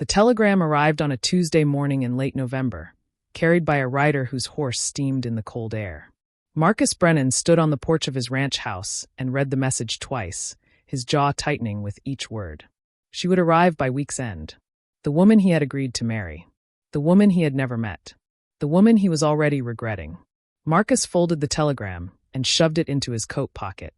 The telegram arrived on a Tuesday morning in late November, carried by a rider whose horse steamed in the cold air. Marcus Brennan stood on the porch of his ranch house and read the message twice, his jaw tightening with each word. She would arrive by week's end. The woman he had agreed to marry. The woman he had never met. The woman he was already regretting. Marcus folded the telegram and shoved it into his coat pocket.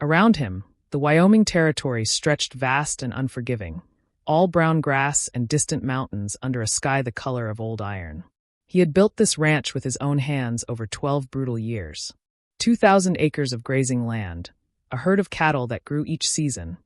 Around him, the Wyoming territory stretched vast and unforgiving, all brown grass and distant mountains under a sky the color of old iron. He had built this ranch with his own hands over 12 brutal years. 2,000 acres of grazing land, a herd of cattle that grew each season,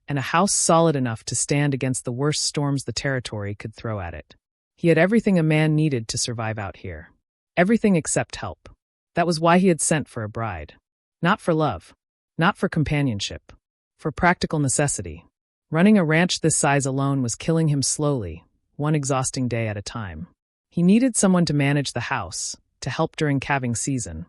and a house solid enough to stand against the worst storms the territory could throw at it. He had everything a man needed to survive out here. Everything except help. That was why he had sent for a bride. Not for love. Not for companionship. For practical necessity. Running a ranch this size alone was killing him slowly, one exhausting day at a time. He needed someone to manage the house, to help during calving season,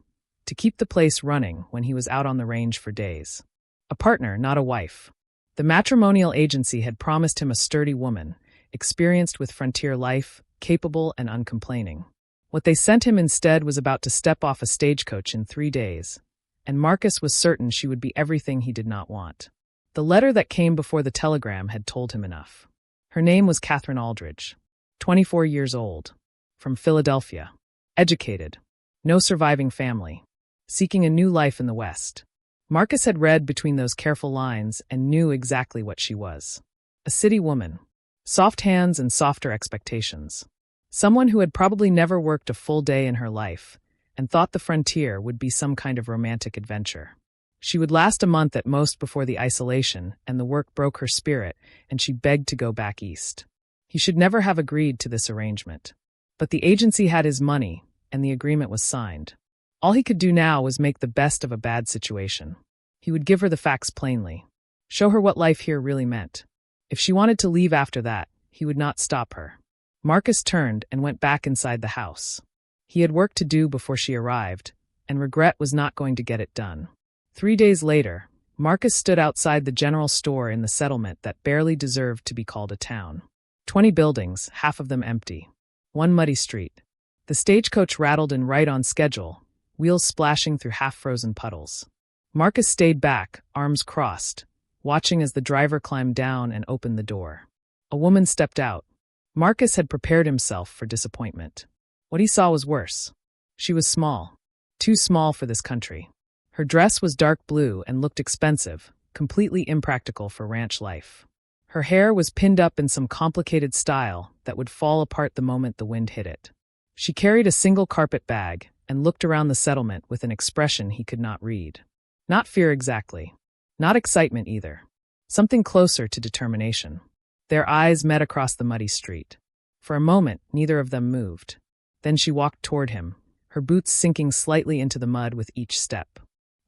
to keep the place running when he was out on the range for days. A partner, not a wife. The matrimonial agency had promised him a sturdy woman, experienced with frontier life, capable and uncomplaining. What they sent him instead was about to step off a stagecoach in 3 days, and Marcus was certain she would be everything he did not want. The letter that came before the telegram had told him enough. Her name was Catherine Aldridge, 24 years old, from Philadelphia, educated, no surviving family, seeking a new life in the West. Marcus had read between those careful lines and knew exactly what she was. A city woman, soft hands and softer expectations. Someone who had probably never worked a full day in her life and thought the frontier would be some kind of romantic adventure. She would last a month at most before the isolation, and the work broke her spirit, and she begged to go back east. He should never have agreed to this arrangement. But the agency had his money, and the agreement was signed. All he could do now was make the best of a bad situation. He would give her the facts plainly. Show her what life here really meant. If she wanted to leave after that, he would not stop her. Marcus turned and went back inside the house. He had work to do before she arrived, and regret was not going to get it done. 3 days later, Marcus stood outside the general store in the settlement that barely deserved to be called a town. 20 buildings, half of them empty. One muddy street. The stagecoach rattled in right on schedule, wheels splashing through half-frozen puddles. Marcus stayed back, arms crossed, watching as the driver climbed down and opened the door. A woman stepped out. Marcus had prepared himself for disappointment. What he saw was worse. She was small. Too small for this country. Her dress was dark blue and looked expensive, completely impractical for ranch life. Her hair was pinned up in some complicated style that would fall apart the moment the wind hit it. She carried a single carpet bag and looked around the settlement with an expression he could not read. Not fear exactly. Not excitement either. Something closer to determination. Their eyes met across the muddy street. For a moment, neither of them moved. Then she walked toward him, her boots sinking slightly into the mud with each step.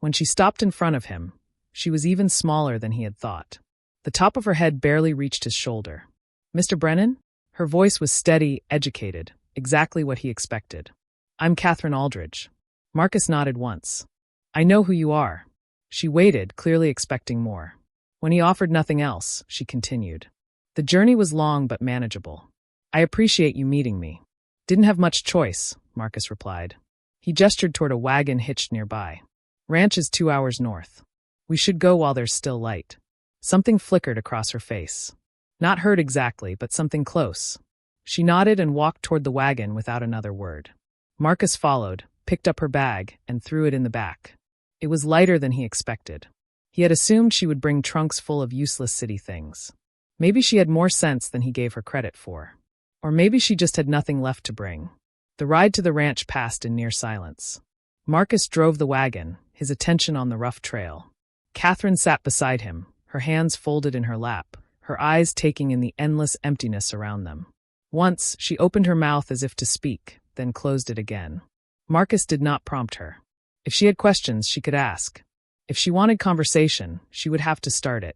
When she stopped in front of him, she was even smaller than he had thought. The top of her head barely reached his shoulder. "Mr. Brennan?" Her voice was steady, educated, exactly what he expected. "I'm Catherine Aldridge." Marcus nodded once. "I know who you are." She waited, clearly expecting more. When he offered nothing else, she continued. "The journey was long but manageable. I appreciate you meeting me." "Didn't have much choice," Marcus replied. He gestured toward a wagon hitched nearby. "Ranch is 2 hours north. We should go while there's still light." Something flickered across her face. Not hurt exactly, but something close. She nodded and walked toward the wagon without another word. Marcus followed, picked up her bag, and threw it in the back. It was lighter than he expected. He had assumed she would bring trunks full of useless city things. Maybe she had more sense than he gave her credit for. Or maybe she just had nothing left to bring. The ride to the ranch passed in near silence. Marcus drove the wagon, his attention on the rough trail. Catherine sat beside him, her hands folded in her lap, her eyes taking in the endless emptiness around them. Once, she opened her mouth as if to speak, then closed it again. Marcus did not prompt her. If she had questions, she could ask. If she wanted conversation, she would have to start it.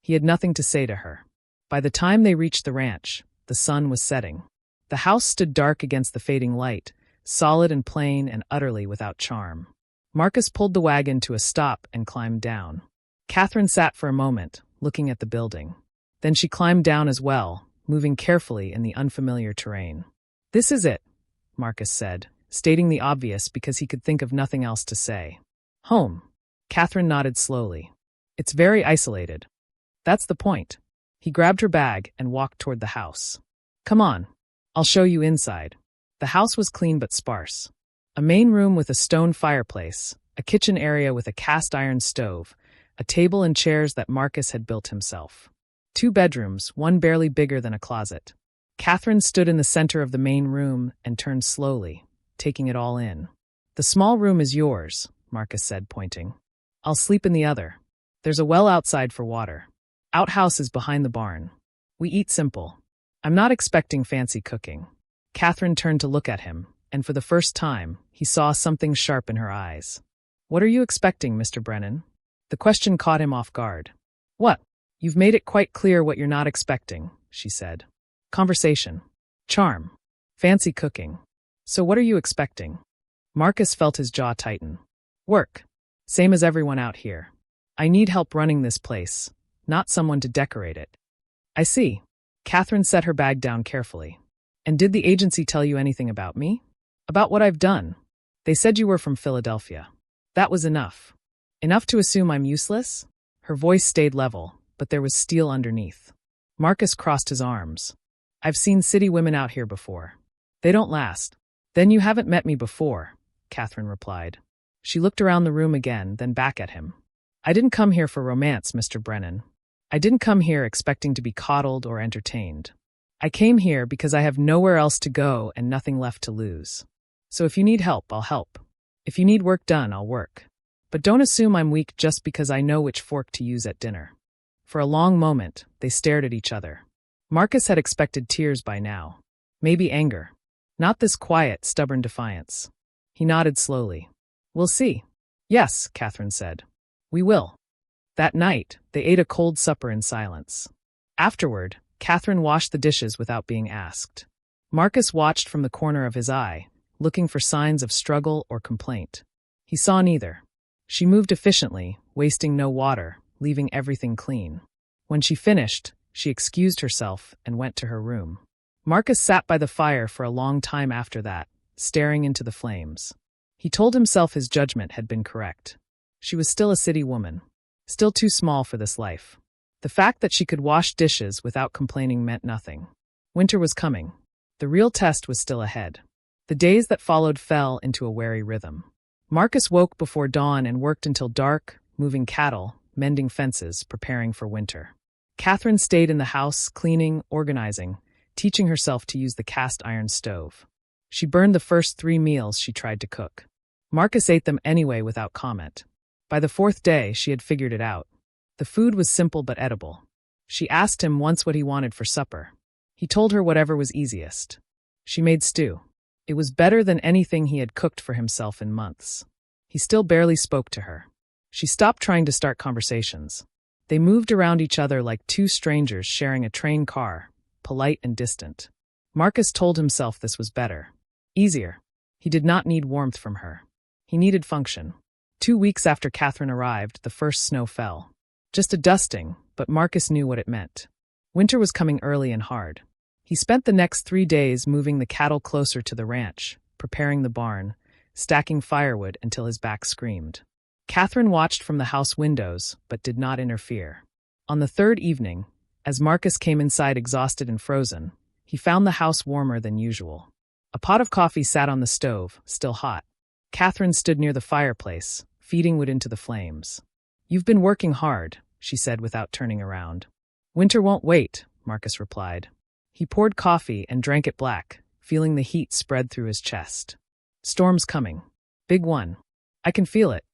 He had nothing to say to her. By the time they reached the ranch, the sun was setting. The house stood dark against the fading light, solid and plain and utterly without charm. Marcus pulled the wagon to a stop and climbed down. Catherine sat for a moment, looking at the building. Then she climbed down as well, moving carefully in the unfamiliar terrain. "This is it," Marcus said, stating the obvious because he could think of nothing else to say. "Home." Catherine nodded slowly. "It's very isolated." "That's the point." He grabbed her bag and walked toward the house. "Come on. I'll show you inside." The house was clean but sparse. A main room with a stone fireplace, a kitchen area with a cast-iron stove, a table and chairs that Marcus had built himself. 2 bedrooms, one barely bigger than a closet. Catherine stood in the center of the main room and turned slowly, taking it all in. "The small room is yours," Marcus said, pointing. "I'll sleep in the other. There's a well outside for water. Outhouse is behind the barn. We eat simple. I'm not expecting fancy cooking." Catherine turned to look at him, and for the first time, he saw something sharp in her eyes. "What are you expecting, Mr. Brennan?" The question caught him off guard. "What? You've made it quite clear what you're not expecting," she said. "Conversation. Charm. Fancy cooking. So what are you expecting?" Marcus felt his jaw tighten. "Work. Same as everyone out here. I need help running this place, not someone to decorate it." "I see." Catherine set her bag down carefully. "And did the agency tell you anything about me? About what I've done? They said you were from Philadelphia. That was enough. Enough to assume I'm useless?" Her voice stayed level, but there was steel underneath. Marcus crossed his arms. "I've seen city women out here before. They don't last." "Then you haven't met me before," Catherine replied. She looked around the room again, then back at him. "I didn't come here for romance, Mr. Brennan. I didn't come here expecting to be coddled or entertained. I came here because I have nowhere else to go and nothing left to lose. So if you need help, I'll help. If you need work done, I'll work. But don't assume I'm weak just because I know which fork to use at dinner." For a long moment, they stared at each other. Marcus had expected tears by now. Maybe anger. Not this quiet, stubborn defiance. He nodded slowly. "We'll see." "Yes," Catherine said. "We will." That night, they ate a cold supper in silence. Afterward, Catherine washed the dishes without being asked. Marcus watched from the corner of his eye, looking for signs of struggle or complaint. He saw neither. She moved efficiently, wasting no water, leaving everything clean. When she finished, she excused herself and went to her room. Marcus sat by the fire for a long time after that, staring into the flames. He told himself his judgment had been correct. She was still a city woman, still too small for this life. The fact that she could wash dishes without complaining meant nothing. Winter was coming. The real test was still ahead. The days that followed fell into a wary rhythm. Marcus woke before dawn and worked until dark, moving cattle, mending fences, preparing for winter. Catherine stayed in the house, cleaning, organizing, teaching herself to use the cast-iron stove. She burned the first 3 meals she tried to cook. Marcus ate them anyway without comment. By the 4th day, she had figured it out. The food was simple but edible. She asked him once what he wanted for supper. He told her whatever was easiest. She made stew. It was better than anything he had cooked for himself in months. He still barely spoke to her. She stopped trying to start conversations. They moved around each other like 2 strangers sharing a train car, polite and distant. Marcus told himself this was better. Easier. He did not need warmth from her. He needed function. 2 weeks after Catherine arrived, the first snow fell. Just a dusting, but Marcus knew what it meant. Winter was coming early and hard. He spent the next 3 days moving the cattle closer to the ranch, preparing the barn, stacking firewood until his back screamed. Catherine watched from the house windows, but did not interfere. On the 3rd evening, as Marcus came inside exhausted and frozen, he found the house warmer than usual. A pot of coffee sat on the stove, still hot. Catherine stood near the fireplace, feeding wood into the flames. "You've been working hard," she said without turning around. "Winter won't wait," Marcus replied. He poured coffee and drank it black, feeling the heat spread through his chest. "Storm's coming. Big one. I can feel it."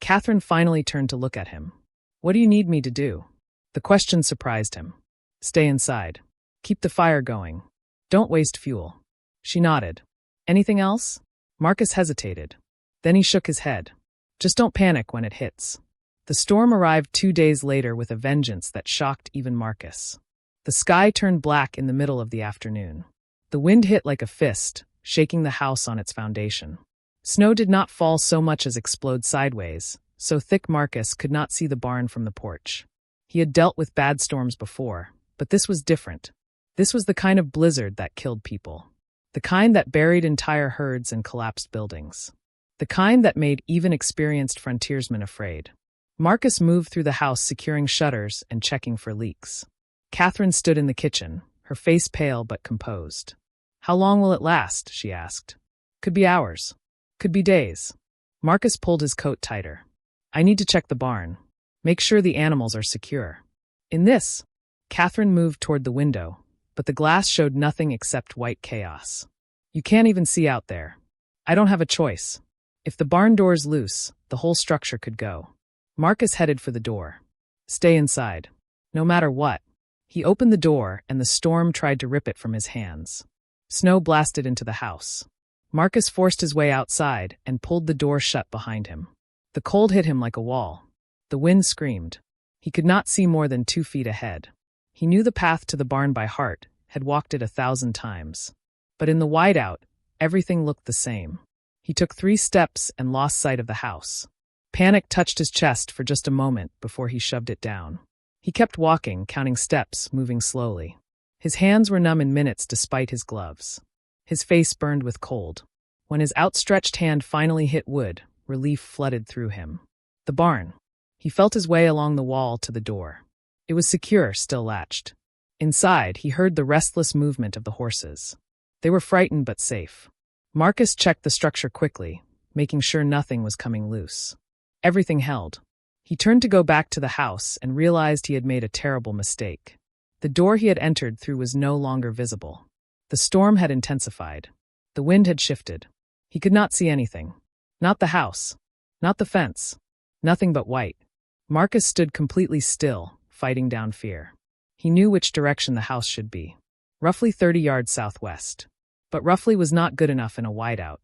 Catherine finally turned to look at him. "What do you need me to do?" The question surprised him. "Stay inside. Keep the fire going. Don't waste fuel." She nodded. "Anything else?" Marcus hesitated. Then he shook his head. "Just don't panic when it hits." The storm arrived 2 days later with a vengeance that shocked even Marcus. The sky turned black in the middle of the afternoon. The wind hit like a fist, shaking the house on its foundation. Snow did not fall so much as explode sideways, so thick Marcus could not see the barn from the porch. He had dealt with bad storms before, but this was different. This was the kind of blizzard that killed people. The kind that buried entire herds and collapsed buildings. The kind that made even experienced frontiersmen afraid. Marcus moved through the house securing shutters and checking for leaks. Catherine stood in the kitchen, her face pale but composed. "How long will it last?" she asked. "Could be hours. Could be days." Marcus pulled his coat tighter. "I need to check the barn. Make sure the animals are secure." In this, Catherine moved toward the window, but the glass showed nothing except white chaos. "You can't even see out there. I don't have a choice. If the barn door's loose, the whole structure could go." Marcus headed for the door. "Stay inside. No matter what." He opened the door, and the storm tried to rip it from his hands. Snow blasted into the house. Marcus forced his way outside and pulled the door shut behind him. The cold hit him like a wall. The wind screamed. He could not see more than 2 feet ahead. He knew the path to the barn by heart, had walked it 1,000 times. But in the whiteout, everything looked the same. He took 3 steps and lost sight of the house. Panic touched his chest for just a moment before he shoved it down. He kept walking, counting steps, moving slowly. His hands were numb in minutes despite his gloves. His face burned with cold. When his outstretched hand finally hit wood, relief flooded through him. The barn. He felt his way along the wall to the door. It was secure, still latched. Inside, he heard the restless movement of the horses. They were frightened but safe. Marcus checked the structure quickly, making sure nothing was coming loose. Everything held. He turned to go back to the house and realized he had made a terrible mistake. The door he had entered through was no longer visible. The storm had intensified. The wind had shifted. He could not see anything. Not the house. Not the fence. Nothing but white. Marcus stood completely still, fighting down fear. He knew which direction the house should be. Roughly 30 yards southwest. But roughly was not good enough in a whiteout.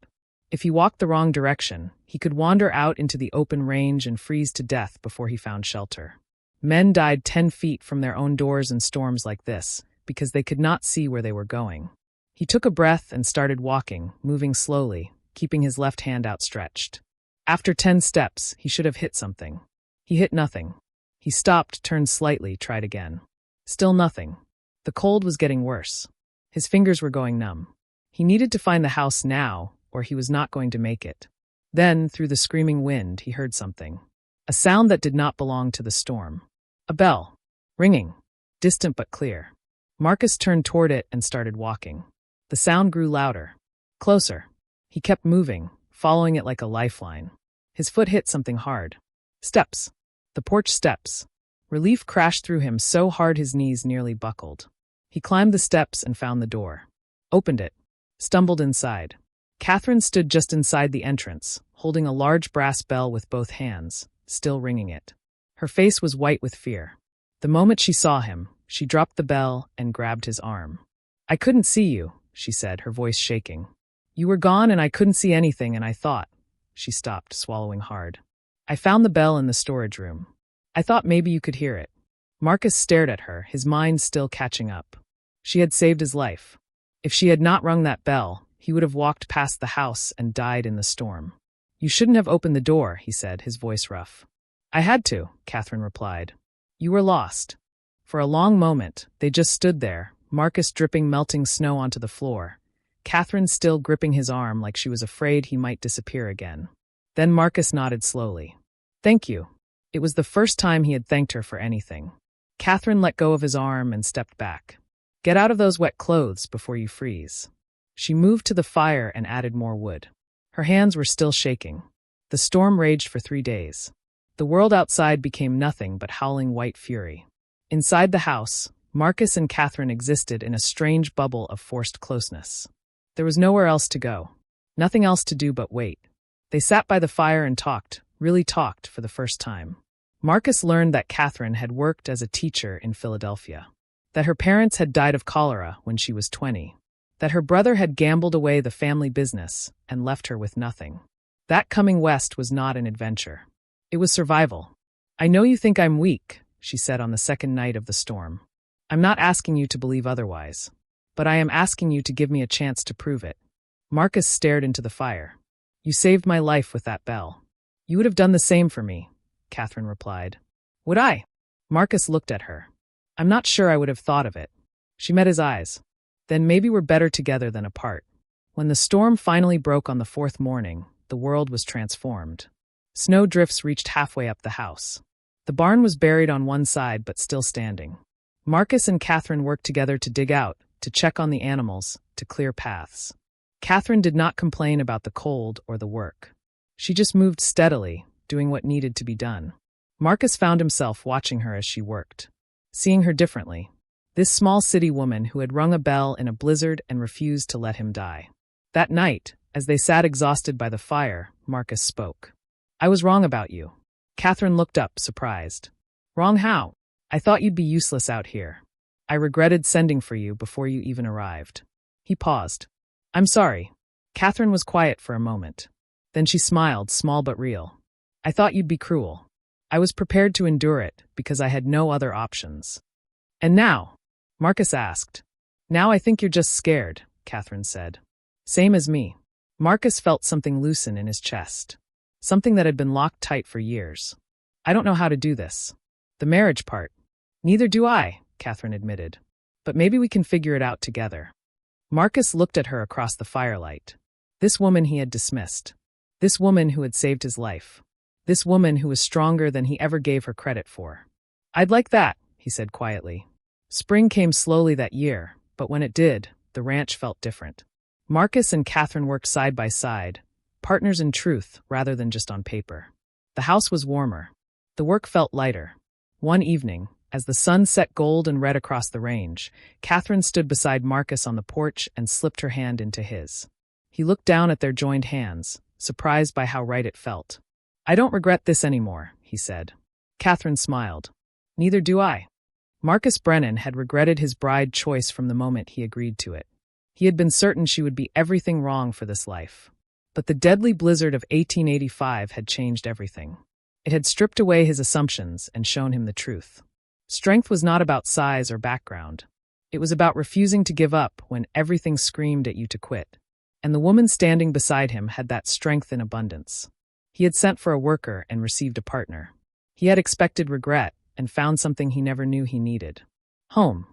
If he walked the wrong direction, he could wander out into the open range and freeze to death before he found shelter. Men died 10 feet from their own doors in storms like this, because they could not see where they were going. He took a breath and started walking, moving slowly, keeping his left hand outstretched. After 10 steps, he should have hit something. He hit nothing. He stopped, turned slightly, tried again. Still nothing. The cold was getting worse. His fingers were going numb. He needed to find the house now, or he was not going to make it. Then, through the screaming wind, he heard something. A sound that did not belong to the storm. A bell. Ringing. Distant but clear. Marcus turned toward it and started walking. The sound grew louder. Closer. He kept moving, following it like a lifeline. His foot hit something hard. Steps. The porch steps. Relief crashed through him so hard his knees nearly buckled. He climbed the steps and found the door. Opened it. Stumbled inside. Catherine stood just inside the entrance, holding a large brass bell with both hands, still ringing it. Her face was white with fear. The moment she saw him, she dropped the bell and grabbed his arm. "I couldn't see you," she said, her voice shaking. "You were gone and I couldn't see anything and I thought—" She stopped, swallowing hard. "I found the bell in the storage room. I thought maybe you could hear it." Marcus stared at her, his mind still catching up. She had saved his life. If she had not rung that bell, he would have walked past the house and died in the storm. "You shouldn't have opened the door," he said, his voice rough. "I had to," Catherine replied. "You were lost." For a long moment, they just stood there, Marcus dripping melting snow onto the floor, Catherine still gripping his arm like she was afraid he might disappear again. Then Marcus nodded slowly. "Thank you." It was the first time he had thanked her for anything. Catherine let go of his arm and stepped back. "Get out of those wet clothes before you freeze." She moved to the fire and added more wood. Her hands were still shaking. The storm raged for 3 days. The world outside became nothing but howling white fury. Inside the house, Marcus and Catherine existed in a strange bubble of forced closeness. There was nowhere else to go. Nothing else to do but wait. They sat by the fire and talked, really talked, for the first time. Marcus learned that Catherine had worked as a teacher in Philadelphia. That her parents had died of cholera when she was 20. That her brother had gambled away the family business and left her with nothing. That coming west was not an adventure. It was survival. "I know you think I'm weak," she said on the second night of the storm. "I'm not asking you to believe otherwise. But I am asking you to give me a chance to prove it." Marcus stared into the fire. "You saved my life with that bell." "You would have done the same for me," Catherine replied. "Would I?" Marcus looked at her. "I'm not sure I would have thought of it." She met his eyes. Then maybe we're better together than apart. When the storm finally broke on the fourth morning, the world was transformed. Snow drifts reached halfway up the house. The barn was buried on one side but still standing. Marcus and Catherine worked together to dig out, to check on the animals, to clear paths. Catherine did not complain about the cold or the work. She just moved steadily, doing what needed to be done. Marcus found himself watching her as she worked, seeing her differently. This small city woman who had rung a bell in a blizzard and refused to let him die. That night, as they sat exhausted by the fire, Marcus spoke. "I was wrong about you." Catherine looked up, surprised. "Wrong how? I thought you'd be useless out here. I regretted sending for you before you even arrived." He paused. "I'm sorry." Catherine was quiet for a moment. Then she smiled, small but real. "I thought you'd be cruel. I was prepared to endure it because I had no other options." "And now?" Marcus asked. "Now I think you're just scared," Catherine said. "Same as me." Marcus felt something loosen in his chest. Something that had been locked tight for years. "I don't know how to do this. The marriage part." "Neither do I," Catherine admitted. "But maybe we can figure it out together." Marcus looked at her across the firelight. This woman he had dismissed. This woman who had saved his life. This woman who was stronger than he ever gave her credit for. "I'd like that," he said quietly. Spring came slowly that year, but when it did, the ranch felt different. Marcus and Catherine worked side by side, partners in truth rather than just on paper. The house was warmer. The work felt lighter. One evening, as the sun set gold and red across the range, Catherine stood beside Marcus on the porch and slipped her hand into his. He looked down at their joined hands, surprised by how right it felt. "I don't regret this anymore," he said. Catherine smiled. "Neither do I." Marcus Brennan had regretted his bride choice from the moment he agreed to it. He had been certain she would be everything wrong for this life. But the deadly blizzard of 1885 had changed everything. It had stripped away his assumptions and shown him the truth. Strength was not about size or background. It was about refusing to give up when everything screamed at you to quit. And the woman standing beside him had that strength in abundance. He had sent for a worker and received a partner. He had expected regret and found something he never knew he needed. Home.